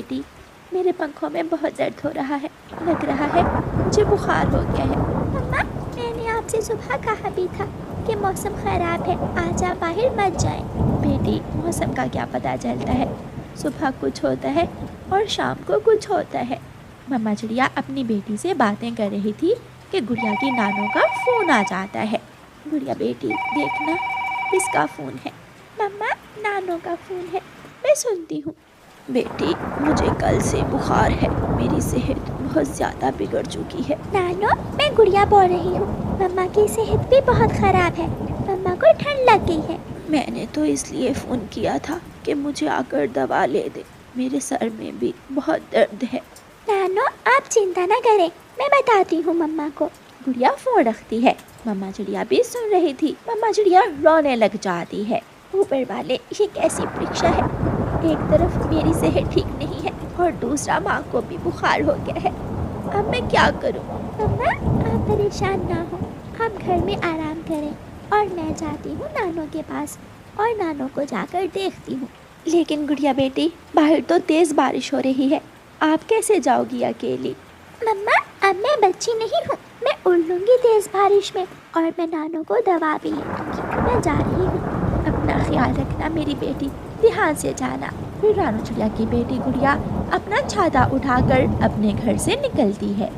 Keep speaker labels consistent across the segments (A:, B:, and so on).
A: बेटी, मेरे पंखों में बहुत दर्द हो रहा है, लग रहा है मुझे बुखार हो गया है।
B: मम्मा, मैंने आपसे सुबह कहा भी था कि मौसम ख़राब है, आज आप बाहर मत जाएं।
A: बेटी, मौसम का क्या पता चलता है, सुबह कुछ होता है और शाम को कुछ होता है। मम्मा चिड़िया अपनी बेटी से बातें कर रही थी कि गुड़िया की नानों का फ़ोन आ जाता है। गुड़िया बेटी, देखना किसका फ़ोन है।
B: मम्मा, नानों का फ़ोन है,
A: मैं सुनती हूँ। बेटी, मुझे कल से बुखार है, मेरी सेहत बहुत ज़्यादा बिगड़ चुकी है।
B: नानो, मैं गुड़िया बोल रही हूँ, मम्मा की सेहत भी बहुत ख़राब है, मम्मा को ठंड लग गई है।
A: मैंने तो इसलिए फ़ोन किया था कि मुझे आकर दवा ले दे, मेरे सर में भी बहुत दर्द है।
B: नानो, आप चिंता न करें, मैं बताती हूँ मम्मा को।
A: गुड़िया फ़ोन रखती है। मम्मा चिड़िया भी सुन रही थी। मम्मा चिड़िया रोने लग जाती है। ऊपर वाले, ये कैसी परीक्षा है, एक तरफ मेरी सेहत ठीक नहीं है और दूसरा माँ को भी बुखार हो गया है। अब मैं क्या करूँ।
B: मम्मा, आप परेशान ना हो, आप घर में आराम करें और मैं जाती हूँ नानो के पास और नानो को जाकर देखती हूँ।
A: लेकिन गुड़िया बेटी, बाहर तो तेज़ बारिश हो रही है, आप कैसे जाओगी अकेली।
B: मम्मा, अब मैं बच्ची नहीं हूँ, मैं उड़ लूँगी तेज़ बारिश में और मैं नानो को दवा भी ले दूँगी। मैं जा रही हूँ।
A: अपना ख्याल रखना मेरी बेटी, ध्यान से जाना। फिर रानू चिड़िया की बेटी गुड़िया अपना छाता उठाकर अपने घर से निकलती है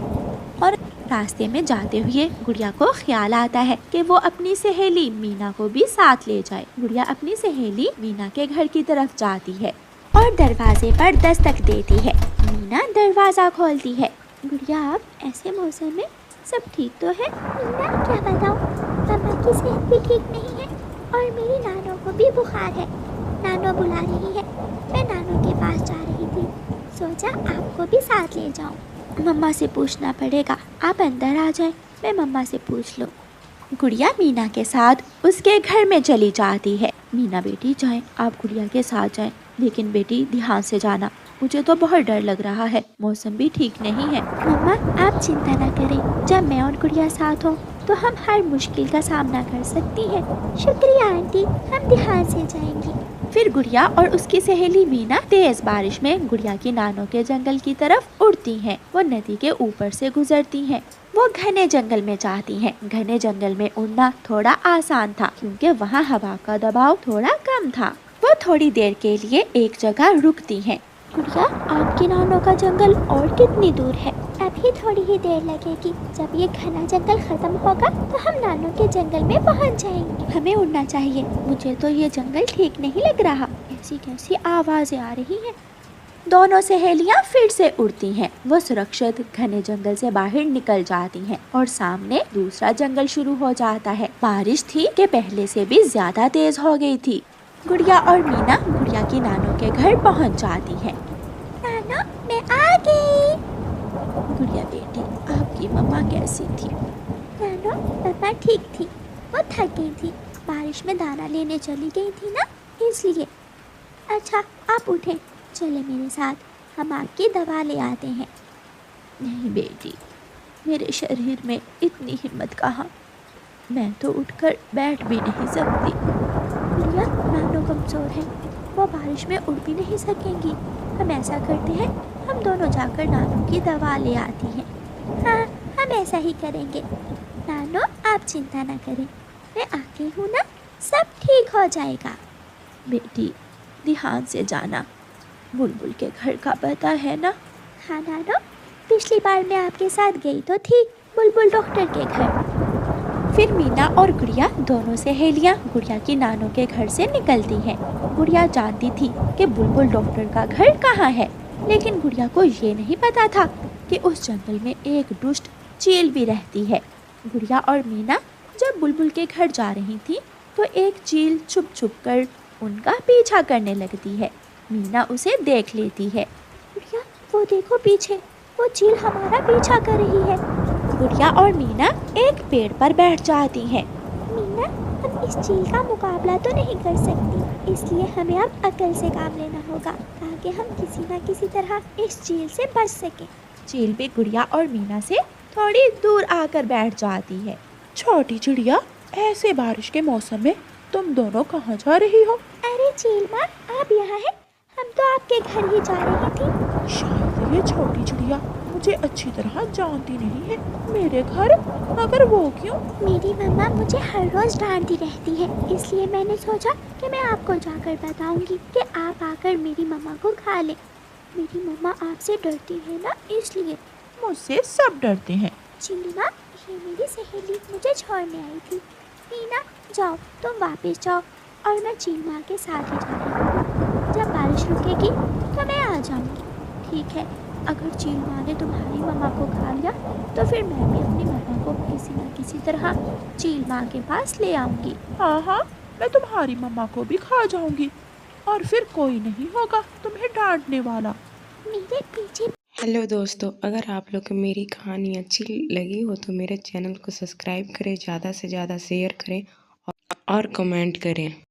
A: और रास्ते में जाते हुए गुड़िया को ख्याल आता है कि वो अपनी सहेली मीना को भी साथ ले जाए। गुड़िया अपनी सहेली मीना के घर की तरफ जाती है और दरवाजे पर दस्तक देती है। मीना दरवाज़ा खोलती है। गुड़िया, आप ऐसे मौसम में सब ठीक तो है।
B: मीना, क्या बताऊँ, मम्मा की सेहत भी ठीक नहीं है और मेरी नानो को भी बुखार है। नानो बुला रही है, मैं नानो के पास जा रही थी, सोचा आपको भी साथ ले जाऊं।
A: मम्मा से पूछना पड़ेगा, आप अंदर आ जाए, मैं मम्मा से पूछ लूँ। गुड़िया मीना के साथ उसके घर में चली जाती है। मीना बेटी, जाएं, आप गुड़िया के साथ जाएं, लेकिन बेटी ध्यान से जाना, मुझे तो बहुत डर लग रहा है, मौसम भी ठीक नहीं है।
B: मम्मा, आप चिंता ना करें, जब मैं और गुड़िया साथ हों तो हम हर मुश्किल का सामना कर सकती हैं। शुक्रिया आंटी, हम ध्यान से जाएंगी।
A: फिर गुड़िया और उसकी सहेली मीना तेज बारिश में गुड़िया की नानों के जंगल की तरफ उड़ती हैं। वो नदी के ऊपर से गुजरती हैं। वो घने जंगल में जाती हैं। घने जंगल में उड़ना थोड़ा आसान था क्योंकि वहाँ हवा का दबाव थोड़ा कम था। वो थोड़ी देर के लिए एक जगह रुकती हैं।
B: गुड़िया, आपकी नानों का जंगल और कितनी दूर है? अभी थोड़ी ही देर लगेगी, जब ये घना जंगल खत्म होगा तो हम नानों के जंगल में पहुंच जाएंगे।
A: हमें उड़ना चाहिए, मुझे तो ये जंगल ठीक नहीं लग रहा, ऐसी कैसी आवाज़ें आ रही हैं। दोनों सहेलियां फिर से उड़ती हैं। वो सुरक्षित घने जंगल से बाहर निकल जाती हैं और सामने दूसरा जंगल शुरू हो जाता है। बारिश थी कि पहले से भी ज्यादा तेज हो गई थी। गुड़िया और मीना गुड़िया की नानों के घर पहुंच जाती हैं।
B: नानो, मैं आ गई।
A: गुड़िया बेटी, आपकी मम्मा कैसी थी?
B: नानो, मम्मा ठीक थी, वो थक गई थी, बारिश में दाना लेने चली गई थी ना, इसलिए। अच्छा, आप उठें, चले मेरे साथ, हम आपकी दवा ले आते हैं।
A: नहीं बेटी, मेरे शरीर में इतनी हिम्मत कहाँ, मैं तो उठकर बैठ भी नहीं सकती।
B: गुड़िया, नानो कमज़ोर है, वो बारिश में उड़ भी नहीं सकेंगी। हम ऐसा करते हैं, हम दोनों जाकर नानो की दवा ले आती हैं। हाँ, हम ऐसा ही करेंगे। नानो, आप चिंता ना करें, मैं आ गई हूँ ना, सब ठीक हो जाएगा।
A: बेटी ध्यान से जाना, बुलबुल के घर का पता है ना?
B: हाँ नानो, पिछली बार मैं आपके साथ गई तो थी बुलबुल डॉक्टर के घर।
A: फिर मीना और गुड़िया दोनों सहेलियां गुड़िया की नानों के घर से निकलती हैं। गुड़िया जानती थी कि बुलबुल डॉक्टर का घर कहाँ है, लेकिन गुड़िया को ये नहीं पता था कि उस जंगल में एक दुष्ट चील भी रहती है। गुड़िया और मीना जब बुलबुल के घर जा रही थी तो एक चील छुप छुप कर उनका पीछा करने लगती है। मीना उसे देख लेती है।
B: गुड़िया, वो देखो पीछे, वो चील हमारा पीछा कर रही है।
A: गुड़िया और मीना एक पेड़ पर बैठ जाती हैं।
B: मीना, हम इस चील का मुकाबला तो नहीं कर सकती, इसलिए हमें अब अकल से काम लेना होगा ताकि हम किसी न किसी तरह इस चील से बच सकें।
A: चील भी गुड़िया और मीना से थोड़ी दूर आकर बैठ जाती है।
C: छोटी चिड़िया, ऐसे बारिश के मौसम में तुम दोनों कहाँ जा रही हो?
B: अरे चील माँ, आप यहाँ हैं, हम तो आपके घर ही जा रही थी।
C: शायद ये छोटी चिड़िया मुझे अच्छी तरह जानती नहीं है। मेरे घर? मगर वो क्यों?
B: मेरी मम्मा मुझे हर रोज़ डांटती रहती है, इसलिए मैंने सोचा कि मैं आपको जाकर बताऊंगी कि आप आकर मेरी मम्मा को खा लें। मेरी मम्मा आपसे डरती है ना, इसलिए।
C: मुझसे सब डरते हैं।
B: चीना, ये मेरी सहेली मुझे छोड़ने आई थी। टीना, जाओ तुम वापस जाओ और मैं चील माँ के साथ ही जा रही हूँ। जब बारिश रुकेगी तो मैं आ जाऊँगी। ठीक है, अगर चील माँ ने तुम्हारी मम्मा को खा लिया तो फिर मैं भी अपनी मम्मा को किसी न किसी तरह चील माँ के पास ले आऊँगी।
C: हाँ हाँ, मैं तुम्हारी मम्मा को भी खा जाऊंगी और फिर कोई नहीं होगा तुम्हें डांटने वाला।
B: मेरे पीछे।
D: हेलो दोस्तों, अगर आप लोग को मेरी कहानी अच्छी लगी हो तो मेरे चैनल को सब्सक्राइब करें, ज़्यादा से ज़्यादा शेयर करें और कमेंट करें।